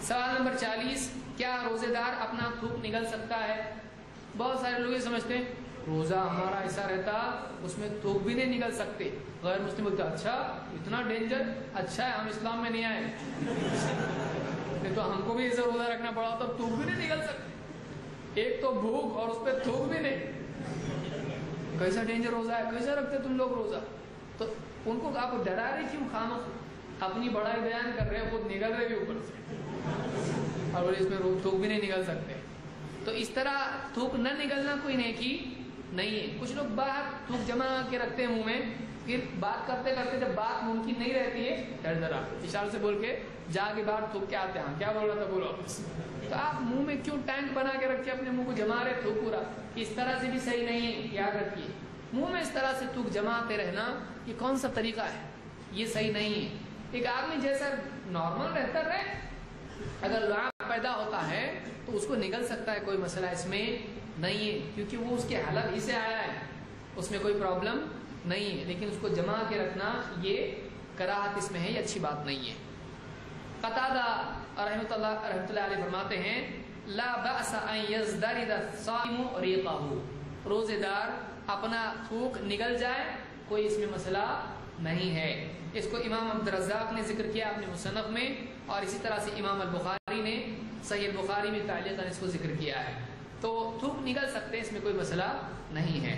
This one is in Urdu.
سوال نمبر 40، کیا روزے دار اپنا تھوک نگل سکتا ہے؟ بہت سارے لوگ یہ سمجھتے ہیں روزہ ہمارا ایسا رہتا اس میں تھوک بھی نہیں نگل سکتے. غیر مسلم بولتے اچھا اتنا ڈینجر، اچھا ہے ہم اسلام میں نہیں آئے، نہیں تو ہم کو بھی ایسا روزہ رکھنا پڑا تو تھوک بھی نہیں نگل سکتے. ایک تو بھوک اور اس پہ تھوک بھی نہیں، کیسا ڈینجر روزہ ہے، کیسا رکھتے تم لوگ روزہ؟ تو ان کو آپ ڈرا رہے کیوں؟ خامخ اپنی بڑائی بیان کر رہے ہیں، خود نگل رہے بھی اوپر سے، اور اس میں تھوک بھی نہیں نگل سکتے. تو اس طرح تھوک نہ نگلنا کوئی نیکی نہیں ہے. کچھ لوگ باہر تھوک جمع کے رکھتے ہیں منہ میں، پھر بات کرتے کرتے جب بات ممکن نہیں رہتی ہے ذرا اشارے سے بول کے جا کے باہر تھوک کے آتے ہیں، کیا بول رہا تھا بولو. تو آپ منہ میں کیوں ٹینک بنا کے رکھے اپنے منہ کو جما رہے تھوک پورا؟ اس طرح سے بھی صحیح نہیں ہے. یاد رکھیے منہ میں اس طرح سے تھوک جماتے رہنا یہ کون سا طریقہ ہے؟ یہ صحیح نہیں ہے. ایک آدمی جیسا نارمل رہتا رہے، اگر لعاب پیدا ہوتا ہے تو اس کو نگل سکتا ہے، کوئی مسئلہ اس میں نہیں ہے، کیونکہ وہ اس کے حالت ہی سے آیا ہے، اس میں کوئی پرابلم نہیں ہے. لیکن اس کو جما کے رکھنا یہ کراہت اس میں ہے، یہ اچھی بات نہیں ہے. قتادہ رحمۃ اللہ علیہ فرماتے ہیں لا بأس ان یزدرد الصائم ریقہ، روزے دار اپنا تھوک نگل جائے، کوئی اس میں مسئلہ نہیں ہے. اس کو امام عبدالرزاق نے ذکر کیا اپنے مصنف میں، اور اسی طرح سے امام البخاری نے صحیح البخاری میں تعلیقاً اس کو ذکر کیا ہے. تو تھوک نگل سکتے ہیں، اس میں کوئی مسئلہ نہیں ہے.